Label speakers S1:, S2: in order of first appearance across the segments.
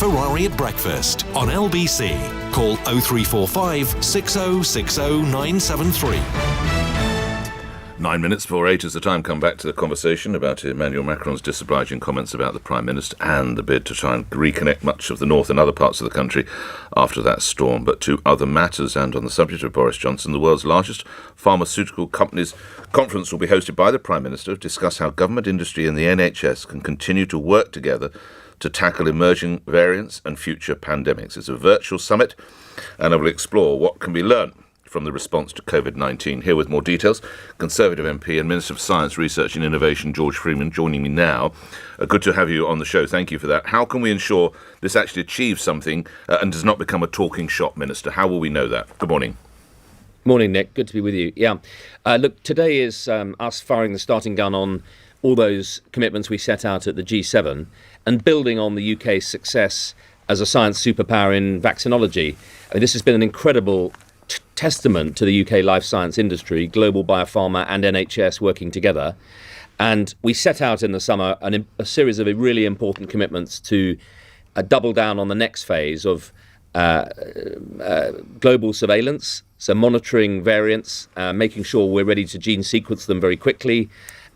S1: Ferrari at breakfast on LBC. Call 0345 6060 973.
S2: 9 minutes before 8 is the time. Come back to the conversation about Emmanuel Macron's disobliging comments about the Prime Minister and the bid to try and reconnect much of the north and other parts of the country after that storm. But to other matters, and on the subject of Boris Johnson, the world's largest pharmaceutical companies conference will be hosted by the Prime Minister to discuss how government, industry and the NHS can continue to work together to tackle emerging variants and future pandemics. It's a virtual summit, and I will explore what can be learned from the response to COVID-19. Here with more details, Conservative MP and Minister of Science, Research and Innovation, George Freeman, joining me now. Good to have you on the show. Thank you for that. How can we ensure this actually achieves something and does not become a talking shop, Minister? How will we know that? Good morning.
S3: Morning, Nick. Good to be with you. Yeah. Look, today is us firing the starting gun on all those commitments we set out at the G7 and building on the UK's success as a science superpower in vaccinology. I mean, this has been an incredible testament to the UK life science industry, global biopharma and NHS working together. And we set out in the summer a series of really important commitments to double down on the next phase of global surveillance, so monitoring variants, making sure we're ready to gene sequence them very quickly.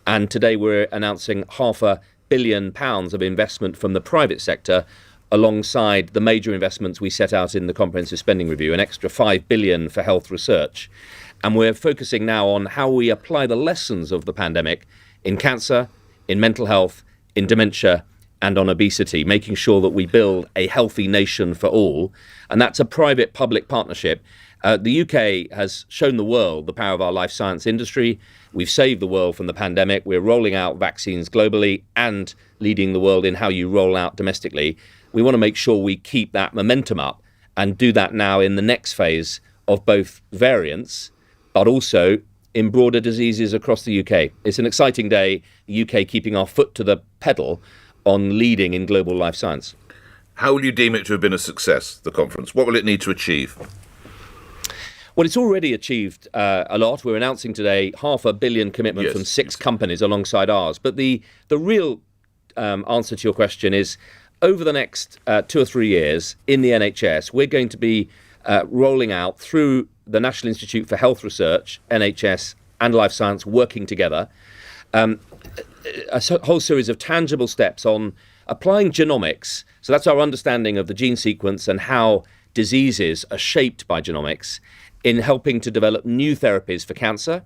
S3: And today we're announcing £500 million of investment from the private sector alongside the major investments we set out in the Comprehensive Spending Review, an extra £5 billion for health research. And we're focusing now on how we apply the lessons of the pandemic in cancer, in mental health, in dementia, and on obesity, making sure that we build a healthy nation for all. And that's a private-public partnership. The UK has shown the world the power of our life science industry. We've saved the world from the pandemic. We're rolling out vaccines globally and leading the world in how you roll out domestically. We want to make sure we keep that momentum up and do that now in the next phase of both variants, but also in broader diseases across the UK. It's an exciting day, the UK keeping our foot to the pedal on leading in global life science.
S2: How will you deem it to have been a success, the conference? What will it need to achieve?
S3: Well, it's already achieved a lot. We're announcing today £500 million commitment from six companies alongside ours. But the real answer to your question is, over the next 2 or 3 years in the NHS, we're going to be rolling out through the National Institute for Health Research, NHS and Life Science working together, a whole series of tangible steps on applying genomics. So that's our understanding of the gene sequence and how diseases are shaped by genomics in helping to develop new therapies for cancer,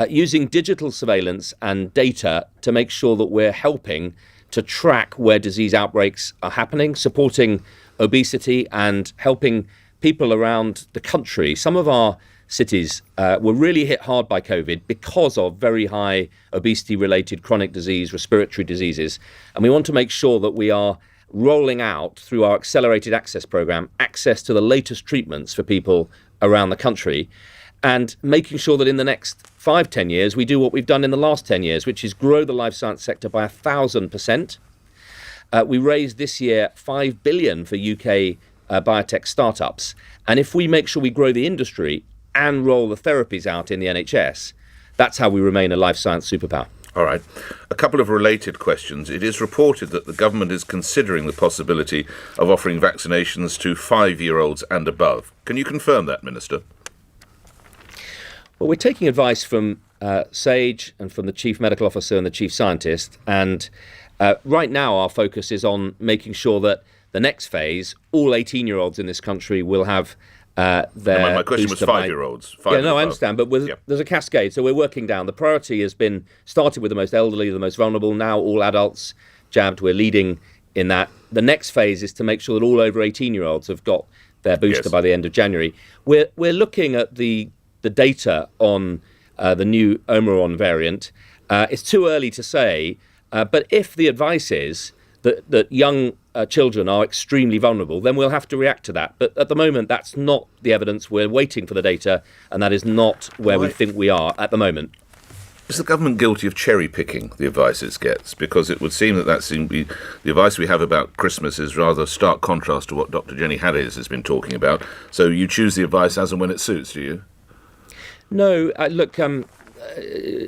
S3: using digital surveillance and data to make sure that we're helping to track where disease outbreaks are happening, supporting obesity and helping people around the country. Some of our cities were really hit hard by COVID because of very high obesity-related chronic disease, respiratory diseases. And we want to make sure that we are rolling out through our accelerated access programme, access to the latest treatments for people around the country, and making sure that in the next 5-10 years, we do what we've done in the last 10 years, which is grow the life science sector by 1,000%. We raised this year £5 billion for UK biotech startups. And if we make sure we grow the industry and roll the therapies out in the NHS, that's how we remain a life science superpower.
S2: All right. A couple of related questions. It is reported that the government is considering the possibility of offering vaccinations to 5-year-olds and above. Can you confirm that, Minister?
S3: Well, we're taking advice from SAGE and from the Chief Medical Officer and the Chief Scientist. And right now our focus is on making sure that the next phase, all 18-year-olds in this country will have their
S2: my question was 5-year-olds.
S3: I understand, but there's a cascade. So we're working down. The priority has been started with the most elderly, the most vulnerable. Now all adults jabbed. We're leading in that. The next phase is to make sure that all over 18-year-olds have got their booster by the end of January. We're looking at the data on the new Omicron variant. It's too early to say, but if the advice is that young children are extremely vulnerable, then we'll have to react to that. But at the moment, that's not the evidence. We're waiting for the data, and that is not where we think we are at the moment.
S2: Is the government guilty of cherry-picking the advice it gets? Because it would seem that the advice we have about Christmas is rather stark contrast to what Dr. Jenny Haddies has been talking about. So you choose the advice as and when it suits, do you?
S3: No, look,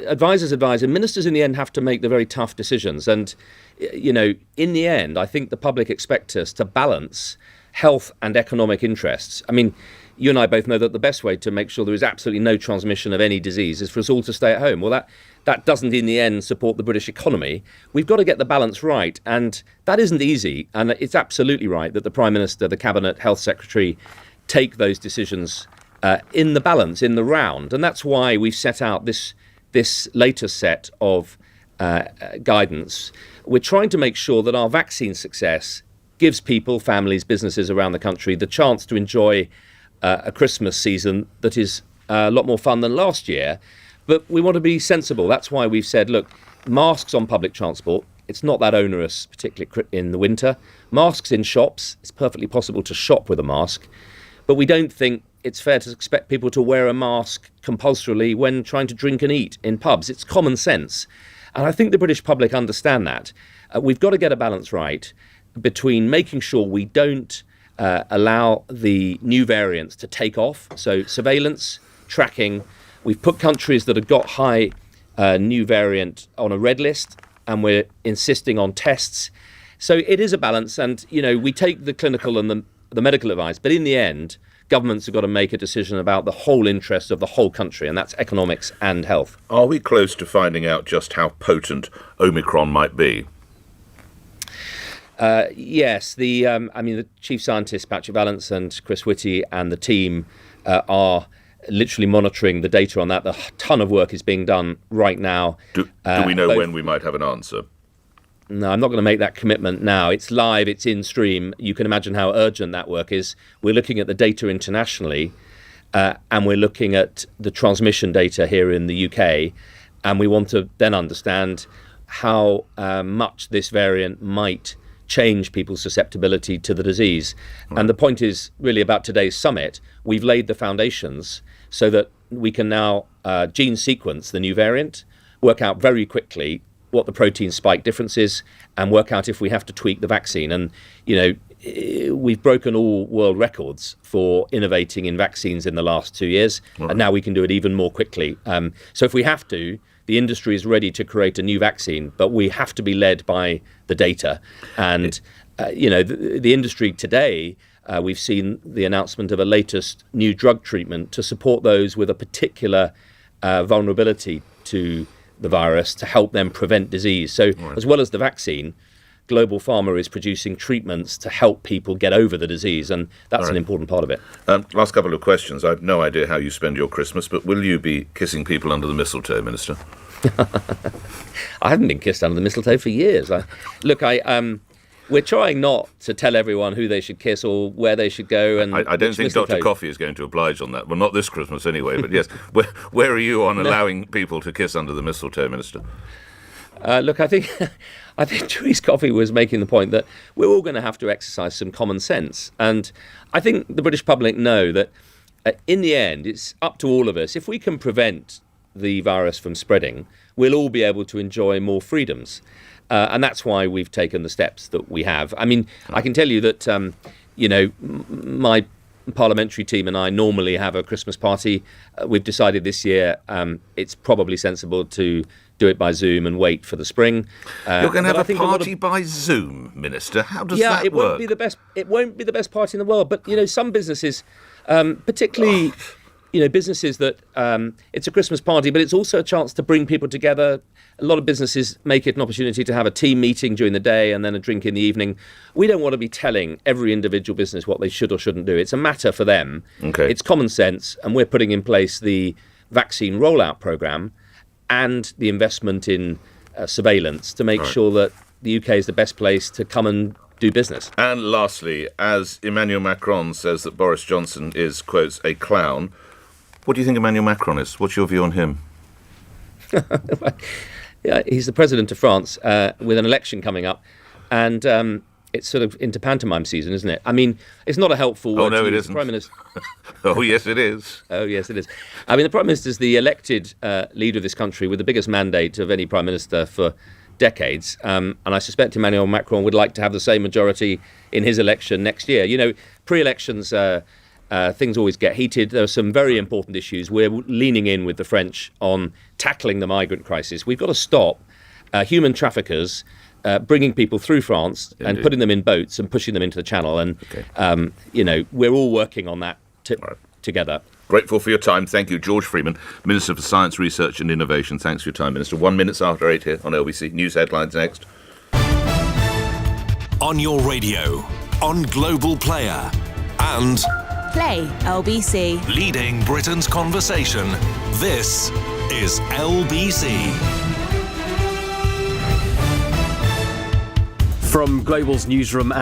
S3: advisors advise, and ministers in the end have to make the very tough decisions. And, in the end, I think the public expect us to balance health and economic interests. I mean, you and I both know that the best way to make sure there is absolutely no transmission of any disease is for us all to stay at home. Well, that doesn't in the end support the British economy. We've got to get the balance right, and that isn't easy. And it's absolutely right that the Prime Minister, the Cabinet, Health Secretary take those decisions in the balance, in the round. And that's why we've set out this latest set of guidance. We're trying to make sure that our vaccine success gives people, families, businesses around the country the chance to enjoy a Christmas season that is a lot more fun than last year. But we want to be sensible. That's why we've said, look, masks on public transport, it's not that onerous, particularly in the winter. Masks in shops, it's perfectly possible to shop with a mask. But we don't think it's fair to expect people to wear a mask compulsorily when trying to drink and eat in pubs. It's common sense. And I think the British public understand that. We've got to get a balance right between making sure we don't allow the new variants to take off. So surveillance, tracking. We've put countries that have got high new variant on a red list, and we're insisting on tests. So it is a balance. And, we take the clinical and the medical advice, but in the end, governments have got to make a decision about the whole interest of the whole country, and that's economics and health.
S2: Are we close to finding out just how potent Omicron might be?
S3: Yes, the chief scientist, Patrick Vallance, and Chris Whitty and the team are literally monitoring the data on that. A ton of work is being done right now.
S2: Do we know when we might have an answer?
S3: No, I'm not going to make that commitment now. It's live, it's in stream. You can imagine how urgent that work is. We're looking at the data internationally, and we're looking at the transmission data here in the UK, and we want to then understand how much this variant might change people's susceptibility to the disease. Right. And the point is really about today's summit. We've laid the foundations so that we can now gene sequence the new variant, work out very quickly what the protein spike difference is, and work out if we have to tweak the vaccine. And, we've broken all world records for innovating in vaccines in the last 2 years, right. And now we can do it even more quickly. So if we have to, the industry is ready to create a new vaccine, but we have to be led by the data. And, the industry today, we've seen the announcement of a latest new drug treatment to support those with a particular vulnerability to the virus to help them prevent disease. So right. As well as the vaccine, Global Pharma is producing treatments to help people get over the disease, and that's right. An important part of it.
S2: Last couple of questions. I have no idea how you spend your Christmas, but will you be kissing people under the mistletoe, Minister?
S3: I haven't been kissed under the mistletoe for years. We're trying not to tell everyone who they should kiss or where they should go. And
S2: I don't think Dr. Coffey is going to oblige on that. Well, not this Christmas anyway, but yes. Where are you on allowing people to kiss under the mistletoe, Minister?
S3: I think Therese Coffey was making the point that we're all going to have to exercise some common sense. And I think the British public know that in the end, it's up to all of us. If we can prevent the virus from spreading, we'll all be able to enjoy more freedoms. And that's why we've taken the steps that we have. I mean, I can tell you that, my parliamentary team and I normally have a Christmas party. We've decided this year it's probably sensible to do it by Zoom and wait for the spring.
S2: You're going to have a party by Zoom, Minister? How does that work?
S3: It won't be the best party in the world. But, some businesses, particularly... businesses that it's a Christmas party, but it's also a chance to bring people together. A lot of businesses make it an opportunity to have a team meeting during the day and then a drink in the evening. We don't want to be telling every individual business what they should or shouldn't do. It's a matter for them.
S2: Okay.
S3: It's common sense, and we're putting in place the vaccine rollout programme and the investment in surveillance to make sure that the UK is the best place to come and do business.
S2: And lastly, as Emmanuel Macron says that Boris Johnson is, quotes, a clown, what do you think Emmanuel Macron is? What's your view on him?
S3: Yeah, he's the president of France with an election coming up, and it's sort of into pantomime season, isn't it? I mean, it's not a helpful word.
S2: Oh, no, it isn't.
S3: Prime Minister.
S2: Oh, yes, it is.
S3: Oh, yes, it is. I mean, the Prime Minister is the elected leader of this country with the biggest mandate of any Prime Minister for decades, and I suspect Emmanuel Macron would like to have the same majority in his election next year. Pre-elections things always get heated. There are some very important issues. We're leaning in with the French on tackling the migrant crisis. We've got to stop human traffickers bringing people through France and putting them in boats and pushing them into the Channel. And, we're all working on that together.
S2: Grateful for your time. Thank you. George Freeman, Minister for Science, Research and Innovation. Thanks for your time, Minister. 1 minute after 8 here on LBC. News headlines next.
S1: On your radio, on Global Player, and
S4: Play LBC.
S1: leading Britain's conversation. This is LBC.
S5: From Global's newsroom at